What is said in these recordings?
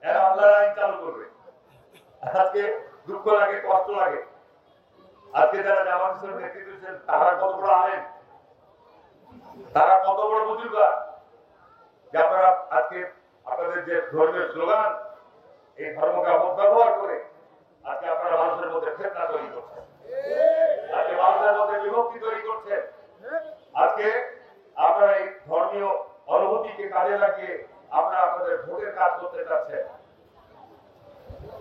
এরা আল্লাহর আইন চালু করবে। আজকে দুঃখ লাগে, কষ্ট লাগে। আজকে যারা জামাত ইসলামের নেতৃত্ব দিচ্ছেন তারা কত বড় আলেম, তারা কত বড় বুজুর্গ, যে আপনারা আজকে আপনাদের যে ধর্মের স্লোগান, এই ধর্মকে অপব্যবহার করে আজকে আপনারা মানুষের মধ্যে ফিতনা তৈরি করছেন, আজকে মানুষের মধ্যে বিভক্তি তৈরি করছেন। আজকে আপনারা এই ধর্মীয় অনুভূতিকে কাজে লাগিয়ে আপনারা আপনাদের ভোটের কাজ করতে চাচ্ছেন,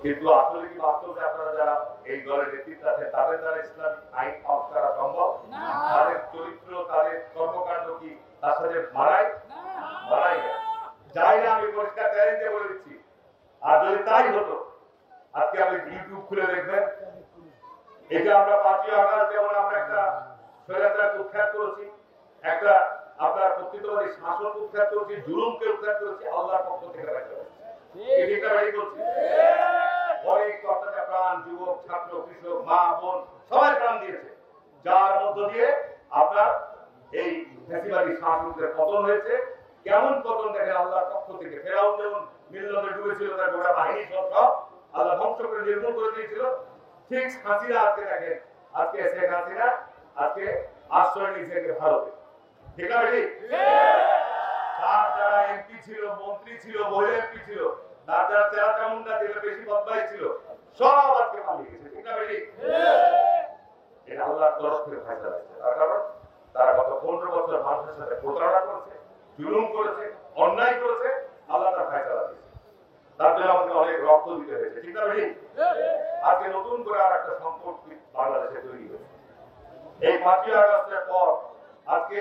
কিন্তু আসলে কি বাস্তবে আপনারা যারা এই দলের নেতৃত্ব আছেন তাদের দ্বারা ইসলামিক আইন পাস করা সম্ভব? তাদের চরিত্র, তাদের কর্মকাণ্ড কি তার সাথে মানায়? মানায় না, যাই না। আমি পরিষ্কার চ্যালেঞ্জে বলে দিচ্ছি, আর যদি তাই হতো, আজকে আপনি ইউটিউব খুলে দেখবেন, এটা আমরা 5ই আগস্ট যেমন আমরা একটা স্বৈরাচারকে উৎখাত করেছি, একটা আপনার প্রকৃতবাদী শাসনকে উৎখাত করেছি, জুলুমকে উৎখাত করেছি, আল্লাহর পক্ষ থেকে রয়েছে। এটা বাড়ি করছি, অনেক কর্তাটা প্রাণ, যুবক, ছাত্র, কৃষক, মা, বোন সবাই প্রাণ দিয়েছে, যার মধ্য দিয়ে আপনার এই ফ্যাসিবাদী শাসকের পতন হয়েছে। কেমন পতন দেখেন আল্লাহর পক্ষ থেকে। ফেরাউন যেমন নীল নদে ডুবেছিল, তার গোটা বাহিনী সব আল্লাহ ধ্বংস করে নির্মূল করে দিয়েছিল, ঠিক হাসিনা আজকে দেখেন, আজকে শেখ হাসিনা আজকে আশ্রয় নিয়েছে ভারতে। ঠিক আছে, তার যারা এমপি ছিল, মন্ত্রী ছিল, মহিলা এমপি ছিল, তার যারা চেরা চামুন্ডা ছিল, বেশি বদমাই ছিল, সব আজকে পালিয়ে গেছে। ঠিক না বেশি? এটা আল্লাহর তরফ থেকে ফয়সালা হয়েছে। তার কারণ তারা গত 15 বছর মানুষের সাথে প্রতারণা করেছে, জুলুম করেছে, অন্যায় করেছে, আল্লাহ তার ফয়সালা দিয়েছে। তার জন্য আমাদের অনেক রক্ত দিতে হয়েছে। ঠিক না বেশি? আজকে নতুন করে আর একটা সংকট বাংলাদেশে তৈরি হয়েছে। এই 5ই আগস্টের পর আজকে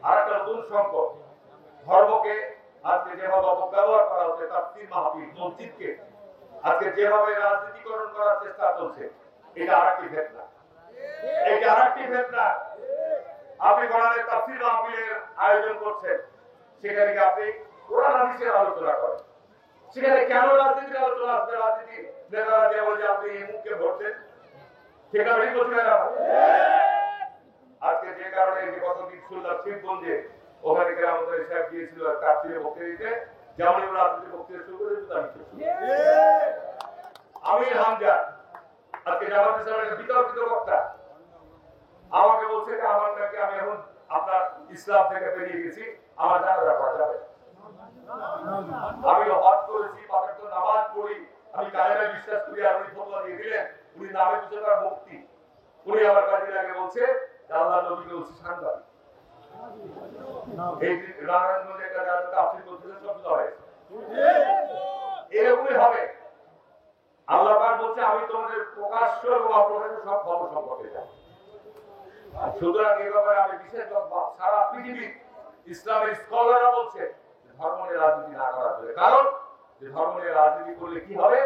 আর একটা নতুন সংকট, ধর্মকে আজকে যেভাবে অপব্যবহার করা হচ্ছে, তাফসীর মাহফিল, মসজিদকে আজকে যেভাবে রাজনীতিকরণ করার চেষ্টা চলছে, এটা আরেকটি ফিতনা। এটা আরেকটি ফিতনা। আপনি কোরআনের তাফসীর মাহফিলের আয়োজন করছেন, সেখানে কি আপনি কোরআন হাদিসের আলোচনা করেন, সেখানে কেন রাজনীতির আলোচনা আসবে? রাজনীতি নেতারা যে বলে আপনি এই মুখকে ভোট দেন, সেটা বেশি বলছিলেন না। আজকে যে কারণে যে কতদিন শুনলাম শিবগঞ্জে, ওখানে গ্রামদের সাহেব গিয়েছিল তাফসীরের বক্তৃতা দিতে, যেমন রাজনীতির বক্তৃতা শুরু করে দিতে আমির হামজা আজকে জামাত ইসলামের বিতর্কিত বক্তা আমাকে বলছে যে আমার নাকি আমি এখন আপনার ইসলাম থেকে বেরিয়ে গেছি, আমার জানাজা পড়া যাবে। আমি হজ করেছি, পাঁচ ওয়াক্ত নামাজ পড়ি, আমি কালেমে বিশ্বাস করি, আর উনি ফতোয়া দিয়ে দিলেন, উনি নামে পিছনে মুক্তি। উনি আমার কাছে আগে বলছে আল্লাহ নবীকে বলছে সাংবাদিক। এই নারায়ণগঞ্জে একটা জায়গাতে তাফসীর করতেছেন, সব হয় এরকমই হবে। আল্লাহ পাক বলছে আমি তোমাদের প্রকাশ্য এবং অপ্রকাশ্য সব খবর সম্পর্কে জানি। সুতরাং এই ব্যাপারে আমি বিশেষ সারা পৃথিবীর ইসলামের স্কলাররা বলছে ধর্ম নিয়ে রাজনীতি না করা যাবে, কারণ যে ধর্ম নিয়ে রাজনীতি করলে কি হবে?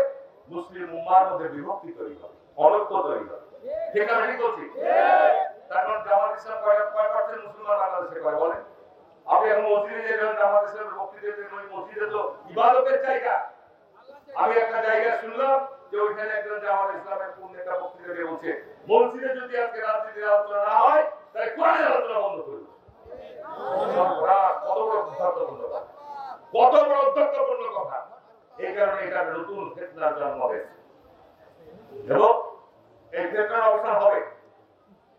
মুসলিম উম্মার মধ্যে বিভক্তি তৈরি হবে, অনৈক্য তৈরি হবে। ঠিক আছে, ঠিক বলছি? কারণ জামাত ইসলাম কয় পার্সেন্ট মুসলমান বাংলাদেশে কয় বলেন? আপনি এখন মসজিদে যে জামাত ইসলামের বক্তৃতা দেন, ওই মসজিদে তো ইবাদতের জায়গা। আমি একটা জায়গা শুনলাম যে ওইখানে একজন জামাত ইসলামের কোন নেতা বক্তৃতা দিয়ে বলছে মসজিদে যদি আজকে রাজনীতির আলোচনা না হয় তাহলে কোরআনের আলোচনা বন্ধ করবে। কত বড় দুর্ভাগ্যপূর্ণ কথা, কত বড় দুর্ভাগ্যপূর্ণ কথা। এই কারণে এটা নতুন ফিতনার জন্ম হয়েছে এবং এই ফিতনার অবসান হবে।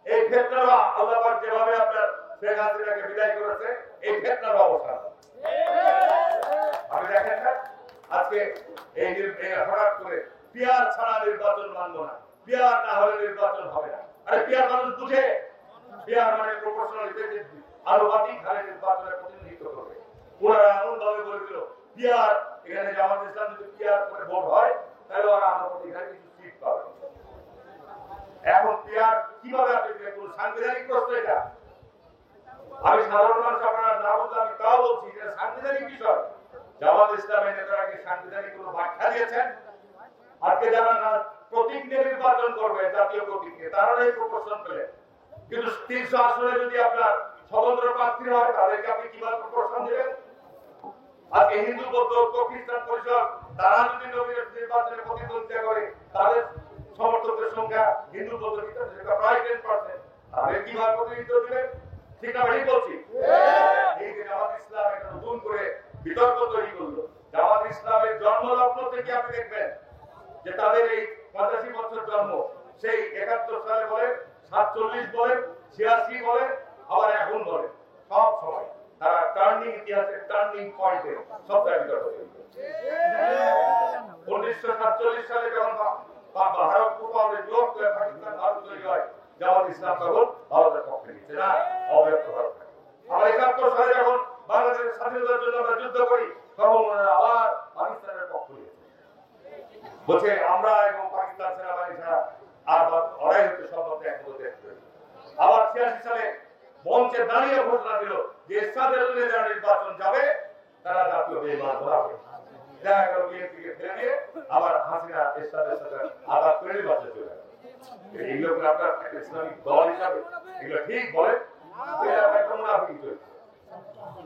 এই ফিতনার আল্লাহ পাক যেভাবে আপনার শেখ হাসিনাকে বিদায় করেছে, এই ফিতনার অবসান। আপনি দেখেন না আজকে এই হঠাৎ করে পিয়ার ছাড়া নির্বাচন মানব না, পিয়ার না হলে নির্বাচন হবে না। আরে পিয়ার মানুষ বুঝে, পিয়ার মানে প্রপোর্শনালিটি, আনুপাতিক হারে নির্বাচনের প্রতিনিধিত্ব করবে। ওরা এমন ভাবে বলে দিল পিয়ার, এখানে জামাত ইসলাম যদি পিয়ার করে ভোট হয় তাহলে ওরা আনুপাতিক হারে কিছু সিট পাবে। এখন পিয়ার কিভাবে আপনি কোন সাংবিধানিক প্রশ্ন? এটা আমি সাধারণ মানুষ আপনারা না বলতে আমি তাও বলছি যে সাংবিধানিক বিষয়। জামাত ইসলামের নেতারা কি সাংবিধানিক কোনো ব্যাখ্যা দিয়েছেন? আজকে যারা প্রতীক নিয়ে নির্বাচন করবে, জাতীয় প্রতীক নিয়ে, তারা এই প্রপোর্শন পেলেন, কিন্তু 300 আসনে যদি আপনার স্বতন্ত্র প্রার্থী হয় তাদেরকে আপনি কিভাবে প্রপোর্শন দেবেন? আজকে হিন্দু বৌদ্ধ খ্রিস্টান পরিষদ তারা যদি নির্বাচনে প্রতিদ্বন্দ্বিতা করে, তাদের সমর্থকদের সংখ্যা হিন্দু বৌদ্ধ খ্রিস্টান প্রায় 10%, তাদের কিভাবে প্রতিনিধিত্ব দিবেন? ঠিক না ভাই বলছি? এই যে জামাত ইসলাম একটা নতুন করে বিতর্ক তৈরি করলো, জামাত ইসলামের জন্মলগ্ন থেকে কি আপনি দেখবেন যে তাদের এই 85 বছর জন্ম, সেই 71 সালে বলে, 47 বলে, 86 বলে, আবার এখন বলে, সব সময় তারা ইতিহাসের টার্নিং পয়েন্টে সব জায়গায় হয়েছে। 1947 সালে যখন ভারত পূর্ব জোট করে পাকিস্তান ভারত তৈরি হয়, জামাত ইসলাম তখন ভারতের পক্ষে নিচ্ছে না, অব্যক্ত ভারত। আমরা 71 সালে যখন বাংলাদেশের স্বাধীনতার জন্য আমরা যুদ্ধ করি, তখন ওনারা আবার পাকিস্তানের পক্ষ নিয়েছে, বলছে আমরা এবং পাকিস্তান সেনাবাহিনী ছাড়া আর ওরাই হচ্ছে সর্বত্র একমত দেশ। আবার 86 সালে মঞ্চে দাঁড়িয়ে ঘোষণা দিল যে এরশাদের যারা নির্বাচন যাবে তারা জাতীয় বেঈমান হবে। দেখা গেল বিএনপিকে ফেলে দিয়ে আবার হাসিনা এরশাদের সাথে আঘাত করে নির্বাচন চলে গেল। এইগুলো আপনার ইসলামিক দল হিসাবে এগুলো ঠিক বলে, একটা মুনাফিকি চলছে।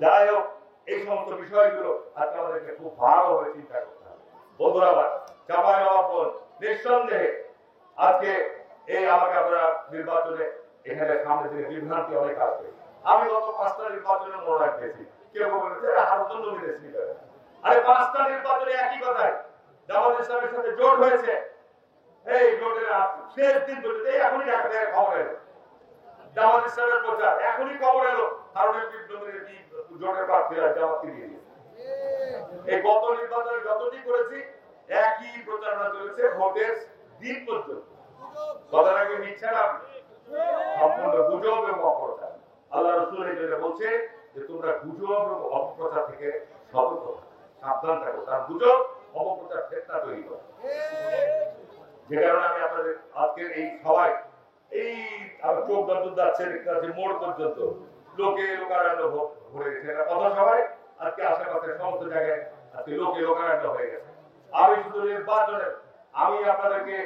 যাই হোক, এই সমস্ত বিষয়গুলো আজকে আমাদেরকে খুব ভালোভাবে চিন্তা করতে হবে। বন্ধুরা আমার, চাঁপাইনবাবগঞ্জ নিঃসন্দেহে আজকে এই আমাকে আপনারা নির্বাচনে এখানে সামনে থেকে বিভ্রান্তি অনেক আসবে। আমি গত 5টা নির্বাচনে মনোনয়ন পেয়েছি, কেউ বলেছে হারুন নমিনেশন করে। আরে 5টা নির্বাচনে একই কথাই, জামাত ইসলামের সাথে জোট হয়েছে। এই জোটের শেষ দিন পর্যন্ত এখনই ঢাকা থেকে খবর এলো, জামাত ইসলামের প্রচার এখনই খবর এলো হারুনের জোটের প্রার্থীরা জামাতকে দিয়ে দিয়েছে। এই গত নির্বাচনে যতটি করেছি একই প্রচারণা চলেছে ভোটের দিন পর্যন্ত। কথাটাকে মিথ্যা না, সম্পূর্ণ গুজব এবং অপপ্রচার। আল্লাহ রাসূল এই জন্য বলছে যে তোমরা গুজব এবং অপপ্রচার থেকে সতর্ক সাবধান থাকো, কারণ গুজব অপপ্রচার ফিতনা তৈরি করে। যে কারণে আমি আপনাদের আজকের এই সবাই এই চোখ দর্শন যাচ্ছে মোড় পর্যন্ত লোকে লোকারণ্য ভরে গেছে। কথা সবাই আজকে আশেপাশে সমস্ত জায়গায় আজকে লোকে লোকারণ্য হয়ে গেছে। আমি শুধু নির্বাচনের আমি আপনাদেরকে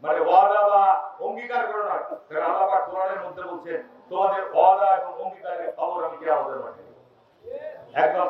মানে ওয়াদা বা অঙ্গীকার করে না, কারণ আল্লাহ পাক কোরআনের মধ্যে বলছেন তোমাদের ওয়াদা এবং অঙ্গীকারের খবর আমি কিয়ামতের মাঠে একদম